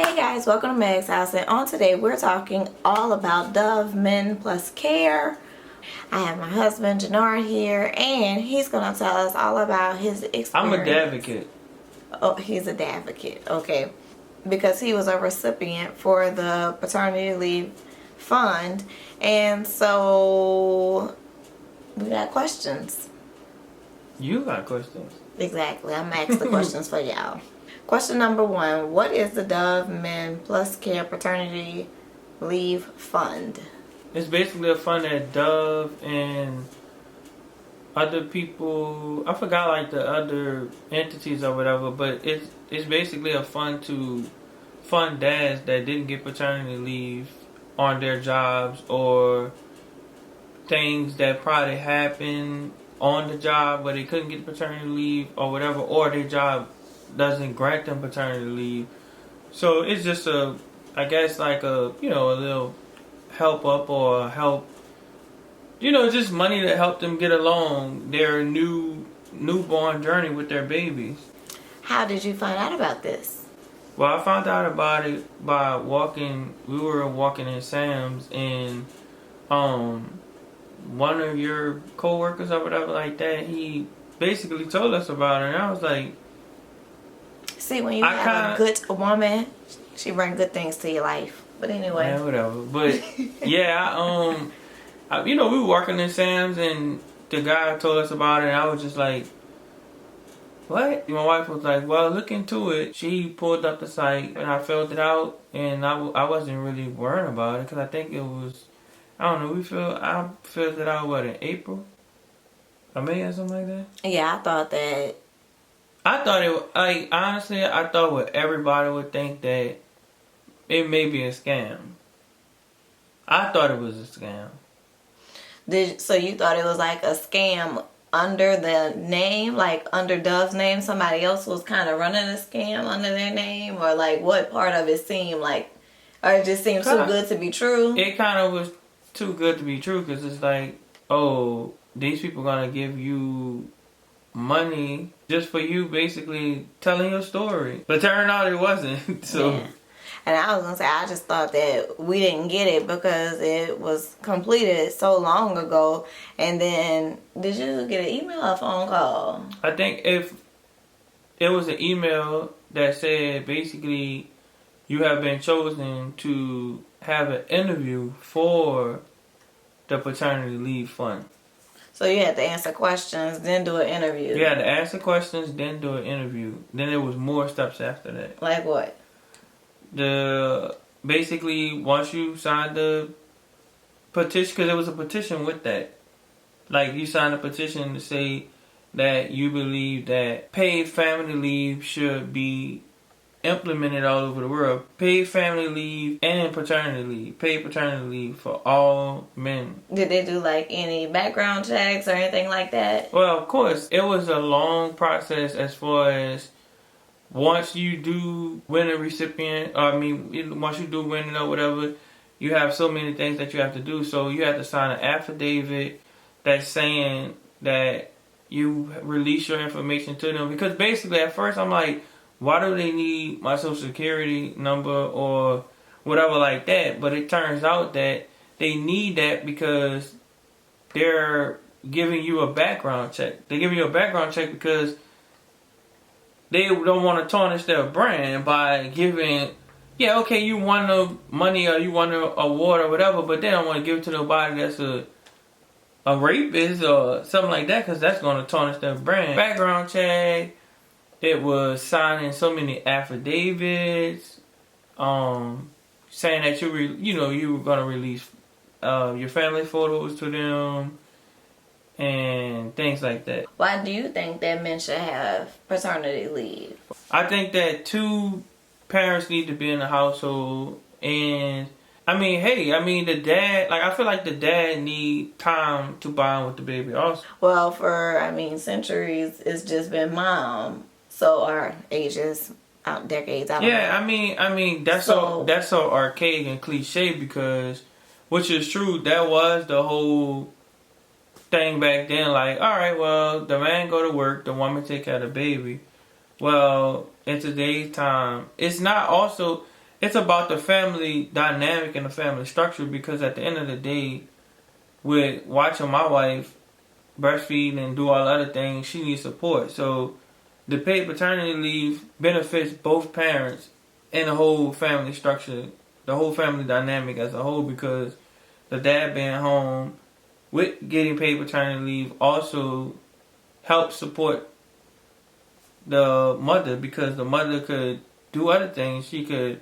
Hey guys, welcome to Meg's House, and on today we're talking all about Dove Men Plus Care. I have my husband Jannar here, and he's going to tell us all about his experience. I'm a dadvocate. Oh, he's a dadvocate, okay. Because he was a recipient for the Paternity Leave Fund, and so we got questions. You got questions. Exactly, I'm asking the questions for y'all. Question number 1, what is the Dove Men Plus Care Paternity Leave Fund? It's basically a fund that Dove and other people, I forgot like the other entities or whatever, but it's basically a fund to fund dads that didn't get paternity leave on their jobs, or things that probably happened on the job where they couldn't get paternity leave or whatever, or their job doesn't grant them paternity leave. So it's just I guess like a little help up or help, just money to help them get along their newborn journey with their babies. How did you find out about this? Well, I found out about it by we were walking in Sam's, and one of your co-workers or whatever like that, he basically told us about it, and I was like, see, when you have a good woman, she brings good things to your life. But anyway. Yeah, whatever. But yeah, we were working in Sam's, and the guy told us about it, and I was just like, what? My wife was like, well, look into it. She pulled up the site, and I filled it out, and I wasn't really worried about it, because I think it was, I don't know, I filled it out, in April? Or May or something like that? Yeah, I thought it, honestly, I thought what everybody would think, that it may be a scam. I thought it was a scam. So you thought it was like a scam under the name, like under Dove's name? Somebody else was kind of running a scam under their name? Or like what part of it seemed like, or it just seemed too good to be true? It kind of was too good to be true, because it's like, oh, these people going to give you money just for you basically telling your story. But turned out it wasn't. So. Yeah. And I was going to say, I just thought that we didn't get it because it was completed so long ago. And then, did you get an email or a phone call? I think if it was an email that said basically you have been chosen to have an interview for the Paternity Leave Fund. So you had to answer questions, then do an interview. You had to answer questions, then do an interview. Then there was more steps after that. Like what? Basically, once you signed the petition, because there was a petition with that. Like, you signed a petition to say that you believe that paid family leave should be implemented all over the world. Paid family leave and paternity leave. Paid paternity leave for all men. Did they do like any background checks or anything like that? Well, of course. It was a long process as far as once you do win a recipient, once you do win it or whatever, you have so many things that you have to do. So you have to sign an affidavit that's saying that you release your information to them. Because basically at first I'm like, why do they need my social security number or whatever like that? But it turns out that they need that because they're giving you a background check. They're giving you a background check because they don't want to tarnish their brand by giving, you won the money or you won the award or whatever, but they don't want to give it to nobody that's a rapist or something like that, because that's going to tarnish their brand. Background check. It was signing so many affidavits, saying that you were going to release your family photos to them and things like that. Why do you think that men should have paternity leave? I think that 2 parents need to be in the household, and the dad, I feel like the dad need time to bond with the baby also. Well, for centuries, it's just been mom. So our ages, decades out. Yeah, that's so archaic and cliche, because, which is true, that was the whole thing back then. Like, all right, well, the man go to work, the woman take care of the baby. Well, in today's time, it's it's about the family dynamic and the family structure, because at the end of the day, with watching my wife breastfeed and do all the other things, she needs support. So the paid paternity leave benefits both parents and the whole family structure, the whole family dynamic as a whole, because the dad being home with getting paid paternity leave also helps support the mother, because the mother could do other things. She could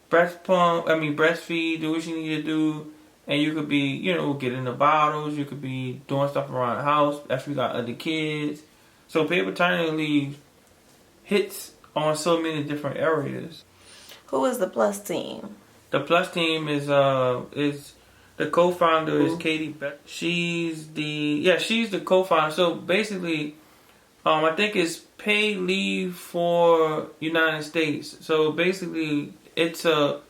breastfeed, do what she need to do, and you could be, getting the bottles. You could be doing stuff around the house if you got other kids. So paid paternity leave hits on so many different areas. Who is the Plus team? The Plus team is the co-founder is Katie Beck. She's the co-founder. So basically, I think it's paid leave for United States. So basically, it's a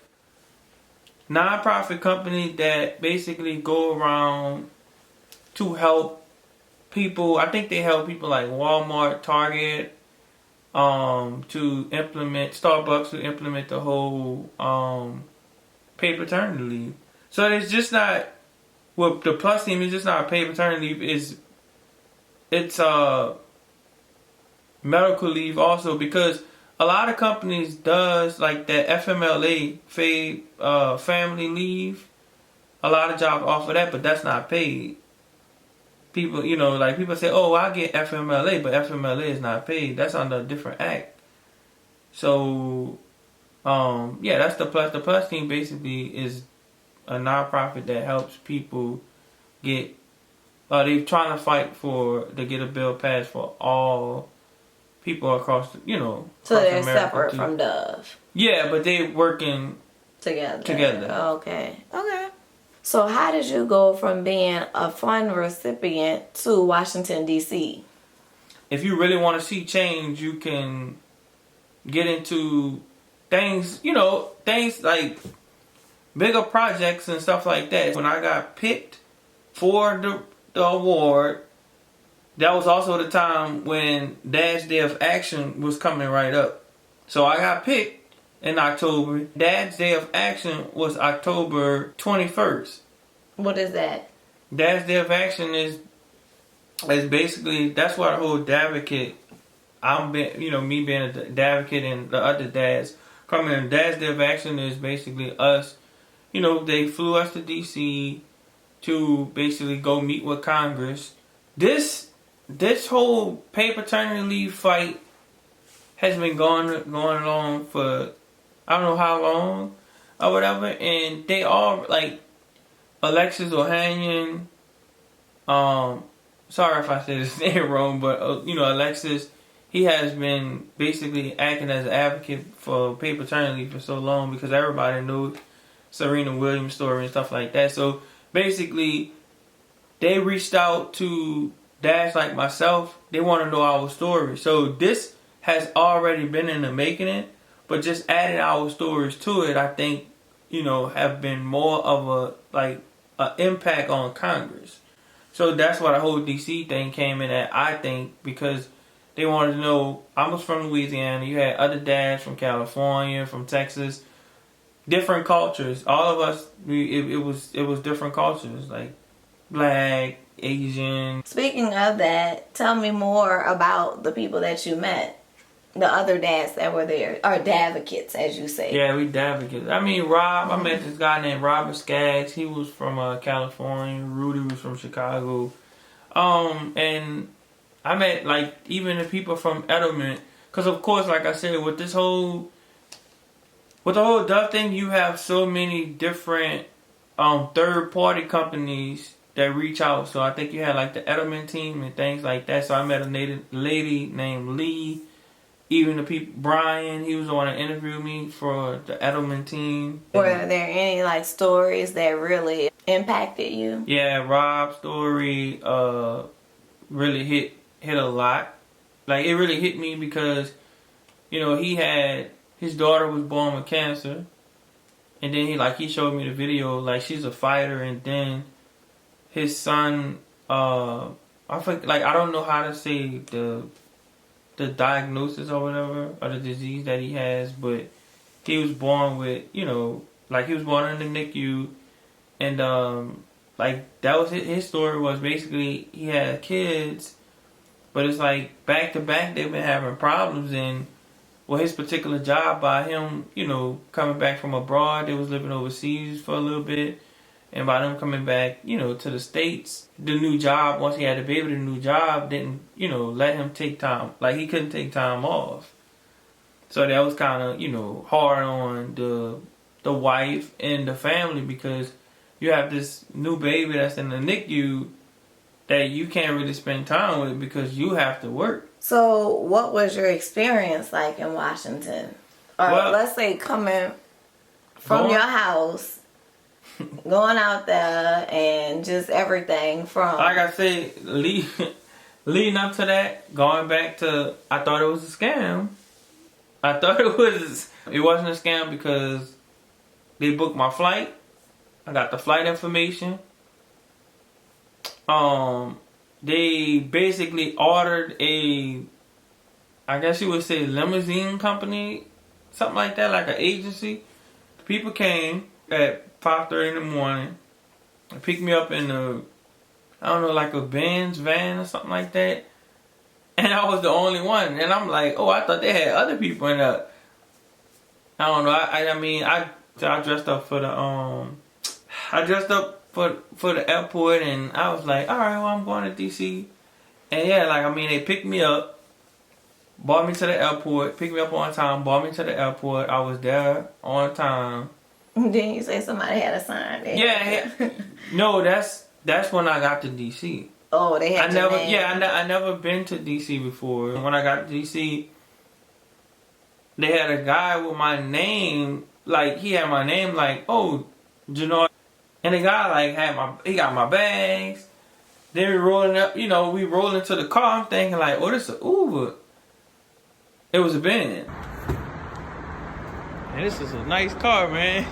nonprofit company that basically go around to help people. I think they help people like Walmart, Target, to implement Starbucks to implement the whole paid paternity leave. So it's just not with the Plus team. It's just not a paid paternity leave. It's medical leave also, because a lot of companies does like that FMLA, family leave. A lot of jobs offer that, but that's not paid. People, people say, "Oh, I get FMLA," but FMLA is not paid. That's under a different act. So, that's the Plus. The Plus team basically is a nonprofit that helps people get. They're trying to fight to get a bill passed for all people across, So across they're America separate from Dove. Yeah, but they working together. Okay. So how did you go from being a fund recipient to Washington, D.C.? If you really want to see change, you can get into things, things like bigger projects and stuff like that. When I got picked for the award, that was also the time when Dad's Day of Action was coming right up. So I got picked in October. Dad's Day of Action was October 21st. What is that? Dad's Day of Action is basically, that's why the whole Davocate, me being a Davocate and the other dads coming in. Dad's Day of Action is basically us, they flew us to DC to basically go meet with Congress. This whole paid paternity leave fight has been going along for I don't know how long or whatever, and they all like Alexis Ohanian. Sorry if I said his name wrong, but Alexis, he has been basically acting as an advocate for paid paternity leave for so long, because everybody knew Serena Williams' story and stuff like that. So basically, they reached out to dads like myself. They want to know our story. So this has already been in the making it, but just adding our stories to it, I think, have been more of an impact on Congress. So that's why the whole DC thing came in at, I think, because they wanted to know. I was from Louisiana. You had other dads from California, from Texas, different cultures. All of us, it was different cultures, like Black, Asian. Speaking of that, tell me more about the people that you met, the other dads that were there, or Davocates, as you say. Yeah, we Davocates. I met this guy named Robert Skaggs. He was from California. Rudy was from Chicago. And I met even the people from Edelman, because of course, like I said, with the whole Dove thing, you have so many different third party companies that reach out. So I think you had like the Edelman team and things like that. So I met a lady named Lee. Even the people, Brian, he was the one that interviewed me for the Edelman team. Were there any stories that really impacted you? Yeah, Rob's story really hit a lot. Like, it really hit me because, he had, his daughter was born with cancer. And then he showed me the video, she's a fighter, and then his son, I don't know how to say the diagnosis or whatever, or the disease that he has, but he was born with, like he was born in the NICU, and like that was his story was basically he had kids, but it's like back to back they've been having problems, and well, his particular job by him, coming back from abroad, they was living overseas for a little bit. And by them coming back, to the States, the new job, once he had a baby, the new job didn't, let him take time. Like, he couldn't take time off. So that was kind of, hard on the wife and the family because you have this new baby that's in the NICU that you can't really spend time with because you have to work. So, what was your experience like in Washington? Or let's say coming from your house, going out there, and just everything from... Like I said, leading up to that, going back to, I thought it was a scam. I thought it wasn't a scam because they booked my flight. I got the flight information. They basically ordered I guess you would say limousine company, something like that, like an agency. The people came at 5:30 in the morning and picked me up in like a Benz van or something like that. And I was the only one. And I'm like, oh, I thought they had other people in there. I don't know. I dressed up for the airport, and I was like, all right, well, I'm going to D.C. And yeah, they picked me up, brought me to the airport, picked me up on time, brought me to the airport. I was there on time. Didn't you say somebody had a sign there? Yeah. No, that's when I got to D.C. Oh, they had your name. Yeah, I never been to D.C. before. When I got to D.C., they had a guy with my name, like, he had my name, like, oh, Janor. And the guy, he got my bags. Then we rolling up, we roll into the car. I'm thinking, like, oh, this is an Uber. It was a Benz. And this is a nice car, man.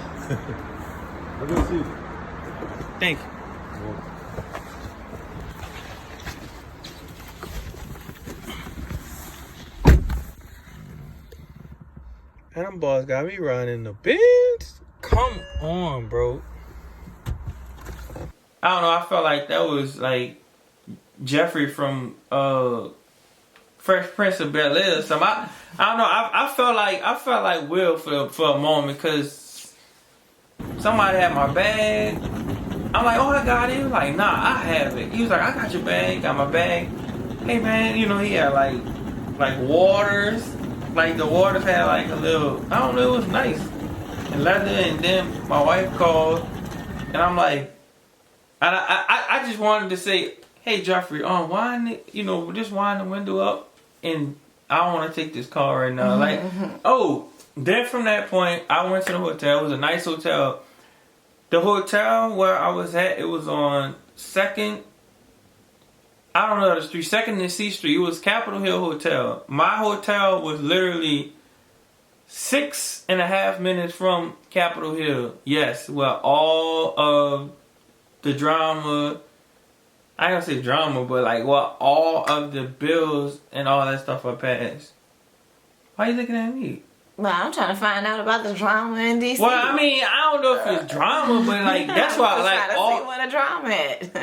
Good to see you. Thank you. And them boys got me running the Benz. Come on, bro. I don't know. I felt like that was like Jeffrey from Fresh Prince of Bel-Air. So I don't know. I felt like Will for a moment because somebody had my bag. I'm like, oh, I got it. He was like, nah, I have it. He was like, I got your bag. Got my bag. Hey man, he had like waters. Like the waters had like a little. I don't know. It was nice and leather. And then my wife called, and I'm like. And I just wanted to say, hey Jeffrey, just wind the window up, and I don't want to take this car right now. Then from that point, I went to the hotel. It was a nice hotel. The hotel where I was at, it was on 2nd, I don't know the street, 2nd and C Street. It was Capitol Hill Hotel. My hotel was literally 6.5 minutes from Capitol Hill. Yes, where all of the drama, I ain't gonna say drama, but all of the bills and all that stuff are passed. Why are you looking at me? Well, I'm trying to find out about the drama in DC. Well, I don't know if it's drama, but that's why see what the drama at.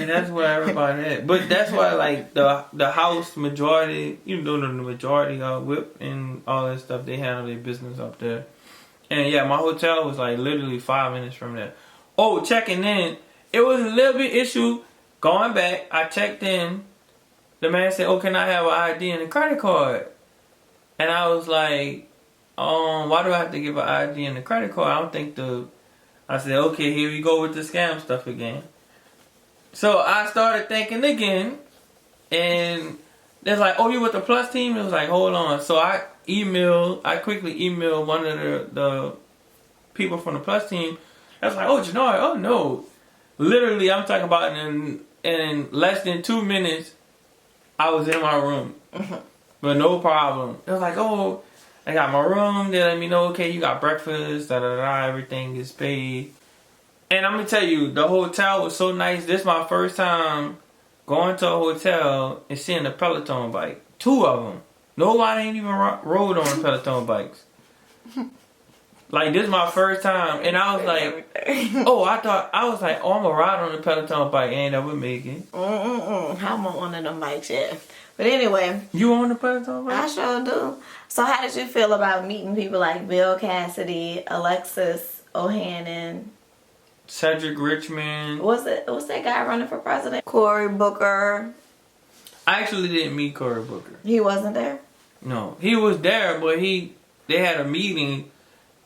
That's where everybody at. But that's why the house majority, the majority whip and all that stuff, they handle their business up there. And yeah, my hotel was literally 5 minutes from there. Oh, checking in. It was a little bit issue going back. I checked in. The man said, oh, can I have an ID and a credit card? And I was like, why do I have to give an ID and a credit card? I don't think I said, okay, here we go with the scam stuff again. So I started thinking again. And they're like, oh, you with the Plus team? It was like, hold on. So I quickly emailed one of the people from the Plus team. I was like, oh, Janor, oh no. Literally, I'm talking about in less than 2 minutes, I was in my room. But no problem. It was like, oh, I got my room. They let me know, okay, you got breakfast, everything is paid. And I'm going to tell you, the hotel was so nice. This is my first time going to a hotel and seeing a Peloton bike. 2 of them. Nobody ain't even rode on Peloton bikes. Like, this is my first time. And I was like, oh, I'm going to ride on the Peloton bike. And I would make it. I'm on one of them bikes, yeah. But anyway. You on the Peloton bike? I sure do. So how did you feel about meeting people like Bill Cassidy, Alexis Ohanian, Cedric Richmond? what's that guy running for president? Cory Booker. I actually didn't meet Cory Booker. He wasn't there? No. He was there, but they had a meeting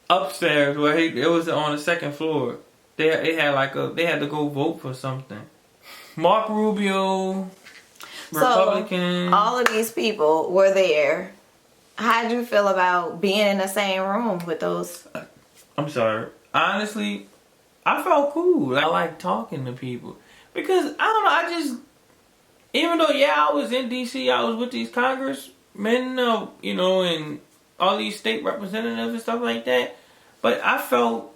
upstairs where it was on the second floor. They had to go vote for something. Mark Rubio, Republican. So, all of these people were there. How did you feel about being in the same room with those? I'm sorry. Honestly, I felt cool. I like talking to people. Because, I don't know, even though, I was in D.C., I was with these congressmen, and all these state representatives and stuff like that. But I felt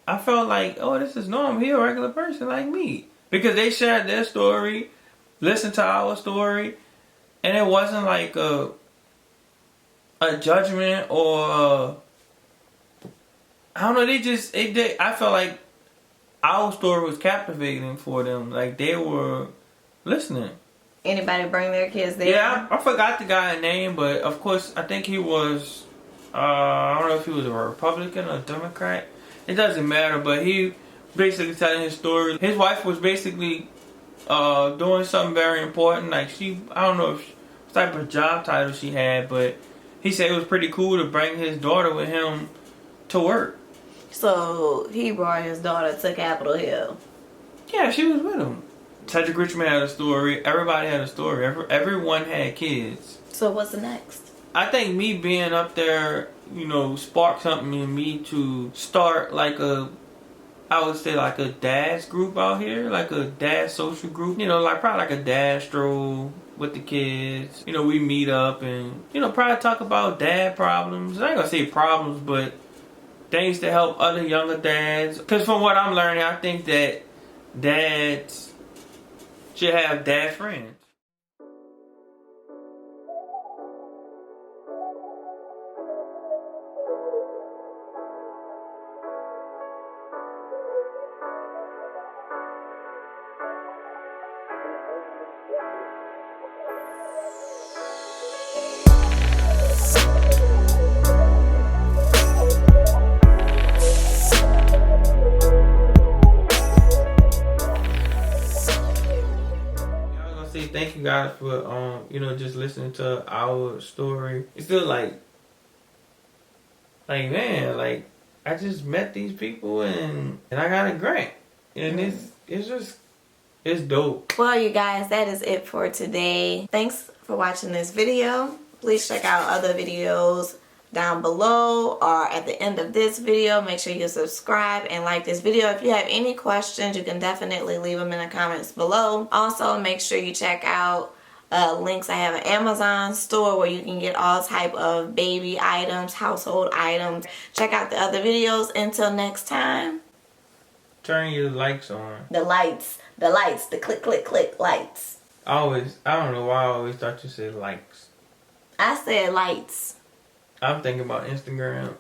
like, oh, this is normal. He a regular person like me. Because they shared their story, listened to our story, and it wasn't like a judgment or I don't know. I felt like our story was captivating for them. Like they were listening. Anybody bring their kids there? Yeah, I forgot the guy's name, but of course I think he was. I don't know if he was a Republican or a Democrat. It doesn't matter, but he basically telling his story. His wife was basically doing something very important. Like I don't know what type of job title she had, but he said it was pretty cool to bring his daughter with him to work. So he brought his daughter to Capitol Hill. Yeah, she was with him. Cedric Richmond had a story. Everybody had a story. Everyone had kids. So what's the next? I think me being up there, sparked something in me to start I would say like a dad's group out here, like a dad social group. Probably like a dad stroll with the kids. We meet up and, probably talk about dad problems. I ain't gonna say problems, but things to help other younger dads. Because from what I'm learning, I think that dads should have dad friends. Thank you guys for just listening to our story. It's still like man, like I just met these people and I got a grant. And it's dope. Well, you guys, that is it for today. Thanks for watching this video. Please check out other videos down below or at the end of this video. Make sure you subscribe and like this video. If you have any questions, you can definitely leave them in the comments below. Also, make sure you check out links. I have an Amazon store where you can get all type of baby items, household items. Check out the other videos. Until next time. Turn your lights on. The lights, the click, click, click lights. I don't know why I always thought you said likes. I said lights. I'm thinking about Instagram.